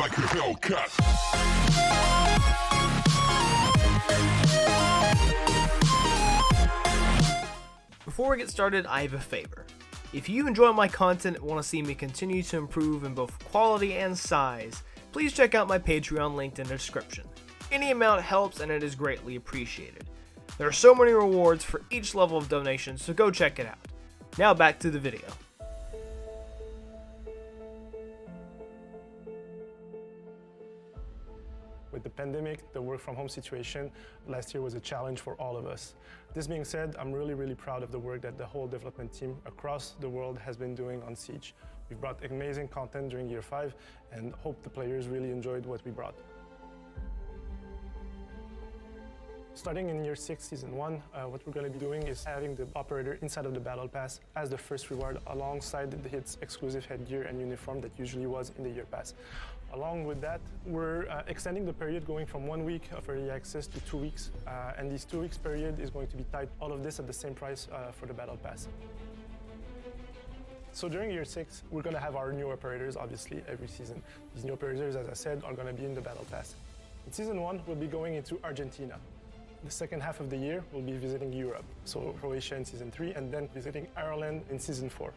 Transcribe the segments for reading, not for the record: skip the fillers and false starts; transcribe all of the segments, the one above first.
like a Hellcat. Before we get started, I have a favor. If you enjoy my content and want to see me continue to improve in both quality and size, please check out my Patreon linked in the description. Any amount helps and it is greatly appreciated. There are so many rewards for each level of donation, so go check it out. Now back to the video. With the pandemic, the work from home situation last year was a challenge for all of us. This being said, I'm really proud of the work that the whole development team across the world has been doing on Siege. We've brought amazing content during year 5 and hope the players really enjoyed what we brought. Starting in year 6, season 1, what we're going to be doing is having the operator inside of the battle pass as the first reward alongside its exclusive headgear and uniform that usually was in the year pass. Along with that, we're extending the period going from 1 week of early access to 2 weeks, and this 2 weeks period is going to be tied all of this at the same price for the battle pass. So during year 6, we're going to have our new operators, obviously, every season. These new operators, as I said, are going to be in the battle pass. In season 1, we'll be going into Argentina. The second half of the year, we'll be visiting Europe, so Croatia in season 3, and then visiting Ireland in season 4.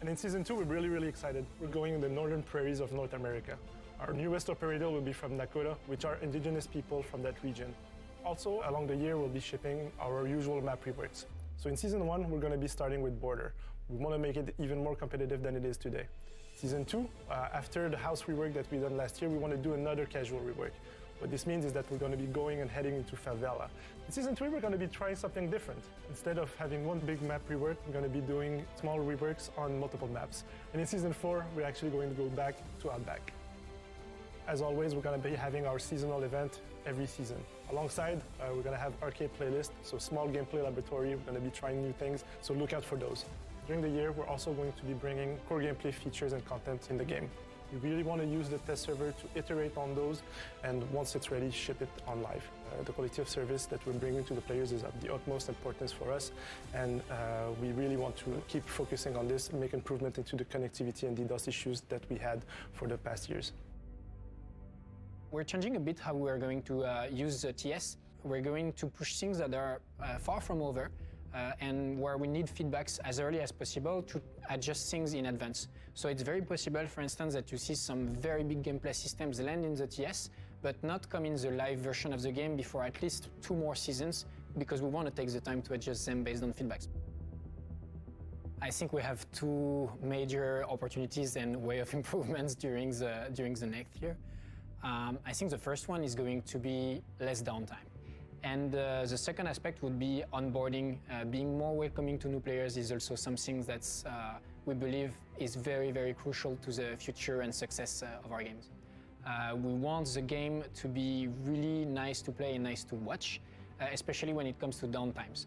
And in season 2, we're really excited. We're going in the northern prairies of North America. Our newest operator will be from Dakota, which are indigenous people from that region. Also, along the year, we'll be shipping our usual map reworks. So in season 1, we're going to be starting with Border. We want to make it even more competitive than it is today. Season 2, after the house rework that we done last year, we want to do another casual rework. What this means is that we're going to be going and heading into Favela. In season 3, we're going to be trying something different. Instead of having one big map rework, we're going to be doing small reworks on multiple maps. And in season 4, we're actually going to go back to Outback. As always, we're going to be having our seasonal event every season. Alongside, we're going to have arcade playlist, so small gameplay laboratory. We're going to be trying new things, so look out for those. During the year, we're also going to be bringing core gameplay features and content in the game. We really want to use the test server to iterate on those, and once it's ready, ship it on live. The quality of service that we're bringing to the players is of the utmost importance for us, and we really want to keep focusing on this and make improvement into the connectivity and DDoS issues that we had for the past years. We're changing a bit how we're going to use the TS. We're going to push things that are far from over, and where we need feedbacks as early as possible to adjust things in advance. So it's very possible, for instance, that you see some very big gameplay systems land in the TS, but not come in the live version of the game before at least 2 more seasons, because we want to take the time to adjust them based on feedbacks. I think we have 2 major opportunities and way of improvements during the next year. I think the first one is going to be less downtime. And the second aspect would be onboarding. Being more welcoming to new players is also something that we believe is very crucial to the future and success of our games. We want the game to be really nice to play and nice to watch, especially when it comes to downtimes.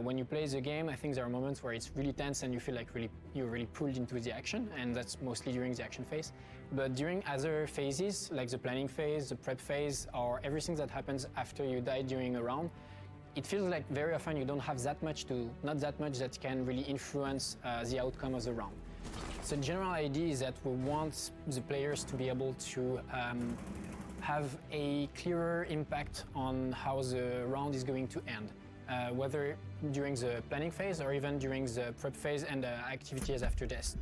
When you play the game, I think there are moments where it's really tense and you feel like you're really pulled into the action, and that's mostly during the action phase. But during other phases, like the planning phase, the prep phase, or everything that happens after you die during a round, it feels like very often you don't have that much to, not that much that can really influence the outcome of the round. So the general idea is that we want the players to be able to have a clearer impact on how the round is going to end. Whether during the planning phase or even during the prep phase and the activities after death.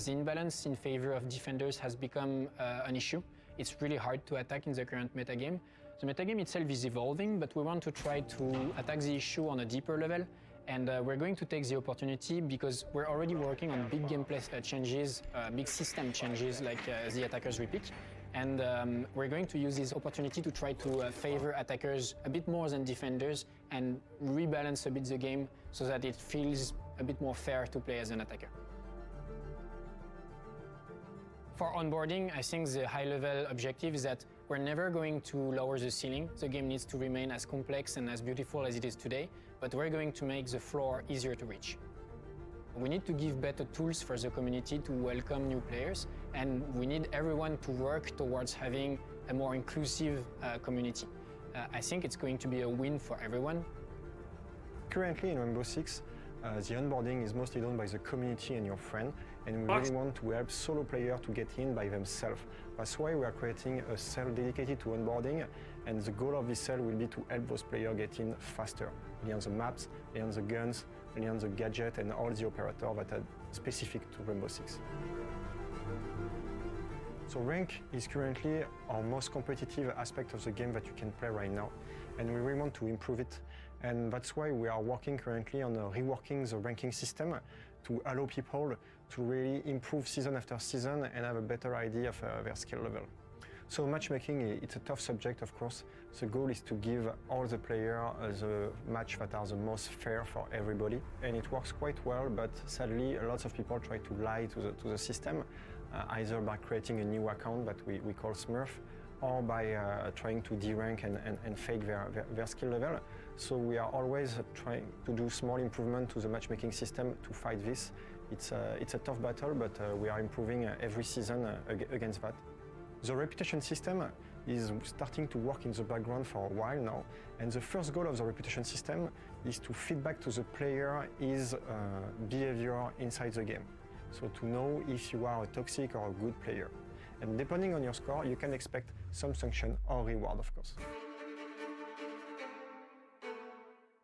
The imbalance in favor of defenders has become an issue. It's really hard to attack in the current metagame. The metagame itself is evolving, but we want to try to attack the issue on a deeper level, and we're going to take the opportunity because we're already working on big gameplay changes, big system changes like the attacker's repeat. And we're going to use this opportunity to try to favor attackers a bit more than defenders and rebalance a bit the game so that it feels a bit more fair to play as an attacker. For onboarding, I think the high-level objective is that we're never going to lower the ceiling. The game needs to remain as complex and as beautiful as it is today, but we're going to make the floor easier to reach. We need to give better tools for the community to welcome new players, and we need everyone to work towards having a more inclusive community. I think it's going to be a win for everyone. Currently in Rainbow Six, The onboarding is mostly done by the community and your friend, and we really want to help solo players to get in by themselves. That's why we are creating a cell dedicated to onboarding, and the goal of this cell will be to help those players get in faster. Learn the maps, learn the guns, learn the gadget, and all the operators that are specific to Rainbow Six. So rank is currently our most competitive aspect of the game that you can play right now, and we really want to improve it. And that's why we are working currently on reworking the ranking system to allow people to really improve season after season and have a better idea of their skill level. So matchmaking, it's a tough subject, of course. The goal is to give all the players the match that are the most fair for everybody. And it works quite well, but sadly, lots of people try to lie to the system, either by creating a new account that we call Smurf, or by trying to derank and fake their skill level. So we are always trying to do small improvement to the matchmaking system to fight this. It's a tough battle, but we are improving every season against that. The reputation system is starting to work in the background for a while now, and the first goal of the reputation system is to feedback to the player his behavior inside the game. So to know if you are a toxic or a good player. And depending on your score, you can expect some sanction or reward, of course.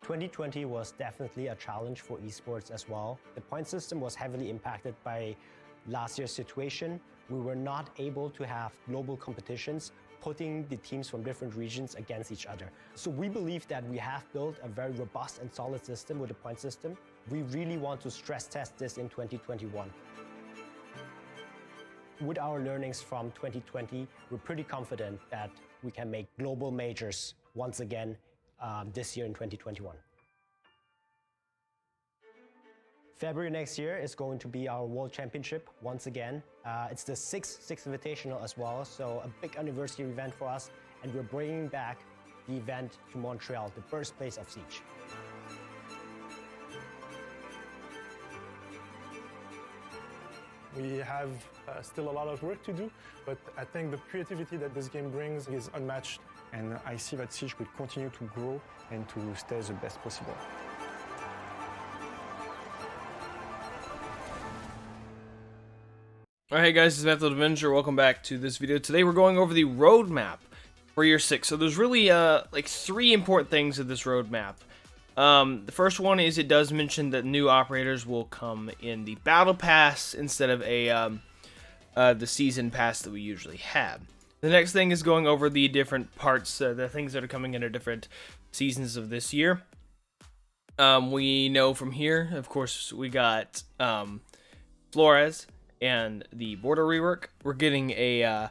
2020 was definitely a challenge for esports as well. The point system was heavily impacted by last year's situation. We were not able to have global competitions, putting the teams from different regions against each other. So we believe that we have built a very robust and solid system with the point system. We really want to stress test this in 2021. With our learnings from 2020, we're pretty confident that we can make global majors once again this year in 2021. February next year is going to be our World Championship once again. It's the sixth Invitational as well, so a big anniversary event for us, and we're bringing back the event to Montreal, the birthplace of Siege. We have still a lot of work to do, but I think the creativity that this game brings is unmatched. And I see that Siege will continue to grow and to stay the best possible. Alright guys, this is Untitled Avenger. Welcome back to this video. Today we're going over the roadmap for Year 6. So there's really like 3 important things of this roadmap. The first one is it does mention that new operators will come in the Battle Pass instead of the Season Pass that we usually have. The next thing is going over the different parts, the things that are coming into different seasons of this year. We know from here, of course, we got Flores and the border rework. We're getting a,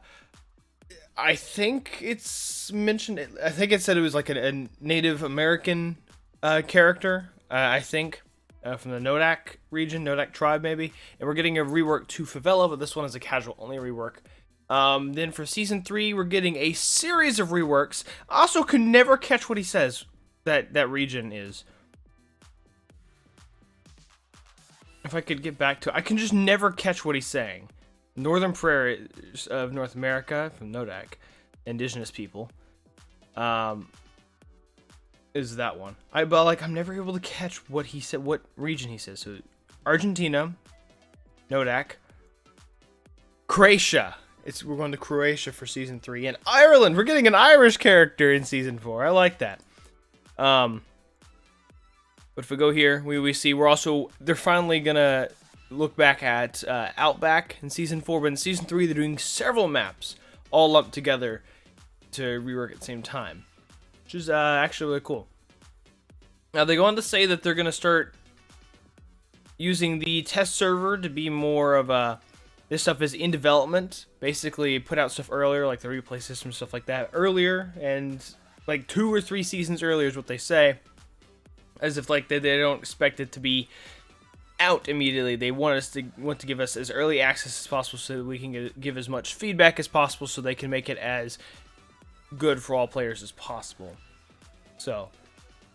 I think it's mentioned, I think it said it was like a Native American character, I think, from the Nodak region, Nodak tribe maybe. And we're getting a rework to Favela, but this one is a casual only rework. Then for Season 3, we're getting a series of reworks. Also could never catch what he says, that region is. If I could get back to it, I can just never catch what he's saying. Northern Prairies of North America, from Nodak, indigenous people, is that one. But I'm never able to catch what he said, what region he says. So Argentina, Nodak, Croatia. We're going to Croatia for Season 3, and Ireland. We're getting an Irish character in Season 4. I like that. But if we go here, we see they're finally gonna look back at Outback in Season 4, but in Season 3 they're doing several maps all lumped together to rework at the same time, which is actually really cool. Now they go on to say that they're gonna start using the test server to be more of this stuff is in development, basically put out stuff earlier, like the replay system, stuff like that earlier, and like 2 or 3 seasons earlier is what they say. As if like they don't expect it to be out immediately. They want to give us as early access as possible so that we can give as much feedback as possible so they can make it as good for all players as possible. So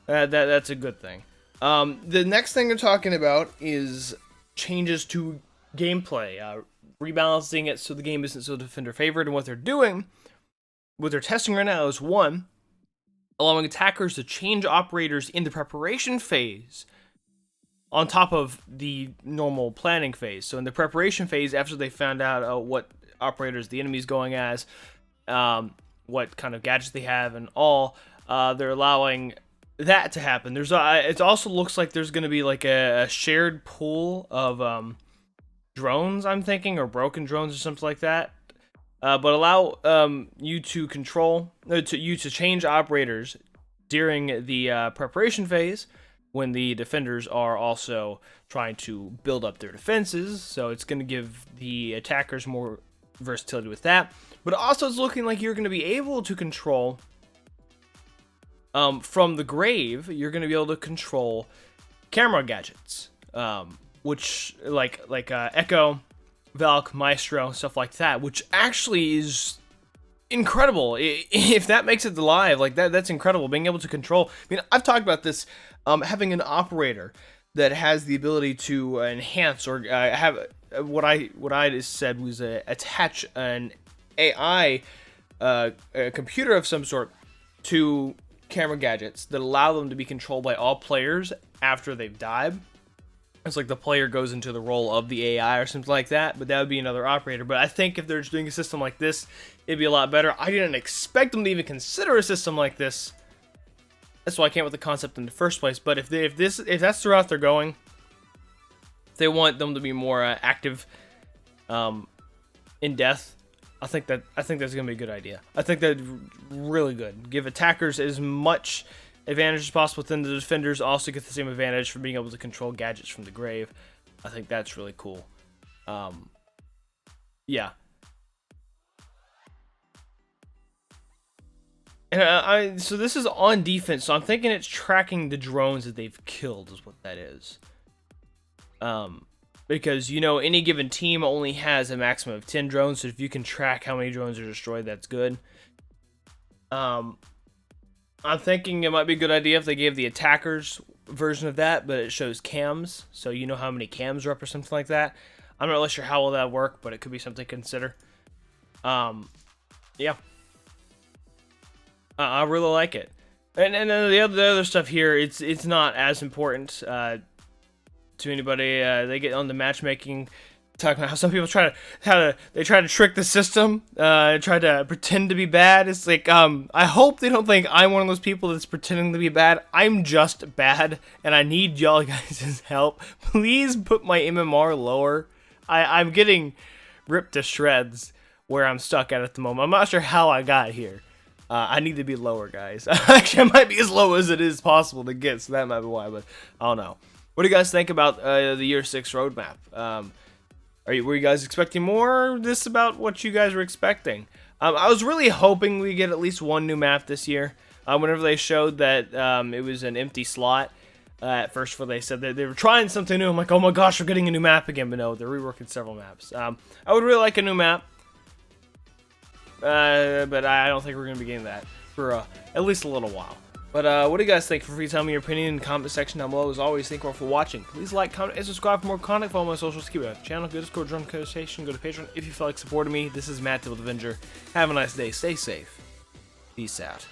that's a good thing. The next thing they're talking about is changes to gameplay, rebalancing it so the game isn't so defender favored. And what they're testing right now is 1, allowing attackers to change operators in the preparation phase on top of the normal planning phase. So in the preparation phase, after they found out what operators the enemy's going as, what kind of gadgets they have and all, they're allowing that to happen. There's it also looks like there's going to be like a shared pool of drones, I'm thinking, or broken drones or something like that. But allow you to control, to change operators during the preparation phase, when the defenders are also trying to build up their defenses. So it's going to give the attackers more versatility with that. But also it's looking like you're going to be able to control, from the grave, you're going to be able to control camera gadgets, which like Echo, Valk, Maestro, stuff like that, which actually is incredible. If that makes it live, like that's incredible. Being able to control. I mean, I've talked about this. Having an operator that has the ability to enhance or have what I just said was attach an AI, a computer of some sort, to camera gadgets that allow them to be controlled by all players after they've died. It's like the player goes into the role of the AI or something like that, but that would be another operator. But I think if they're doing a system like this, it'd be a lot better. I didn't expect them to even consider a system like this. That's why I came up with the concept in the first place. But if that's the route they're going, if they want them to be more active in death, I think that's gonna be a good idea. I think that's really good. Give attackers as much advantage as possible within the defenders. Also get the same advantage for being able to control gadgets from the grave. I think that's really cool. Yeah. And so this is on defense, so I'm thinking it's tracking the drones that they've killed is what that is. Because, you know, any given team only has a maximum of 10 drones, so if you can track how many drones are destroyed, that's good. I'm thinking it might be a good idea if they gave the attackers version of that, but it shows cams, so you know how many cams are up or something like that. I'm not really sure how will that work, but it could be something to consider. Yeah. I really like it. And the other stuff here, it's not as important to anybody. They get on the matchmaking, talking about how some people try to trick the system, try to pretend to be bad. It's like, I hope they don't think I'm one of those people that's pretending to be bad. I'm just bad, and I need y'all guys' help. Please put my MMR lower. I'm getting ripped to shreds where I'm stuck at the moment. I'm not sure how I got here. I need to be lower, guys. Actually, I might be as low as it is possible to get, so that might be why, but I don't know. What do you guys think about the Year 6 roadmap? Were you guys expecting more? Or this about what you guys were expecting? I was really hoping we get at least one new map this year. Whenever they showed that it was an empty slot at first, where they said that they were trying something new, I'm like, oh my gosh, we're getting a new map again. But no, they're reworking several maps. I would really like a new map. But I don't think we're going to be getting that for at least a little while. But what do you guys think? Feel free to tell me your opinion in the comment section down below. As always, thank you all for watching. Please like, comment, and subscribe for more content. Follow my socials. Keep it up. Channel, go Discord, join the conversation, go to Patreon if you feel like supporting me. This is Untitled Avenger. Have a nice day. Stay safe. Peace out.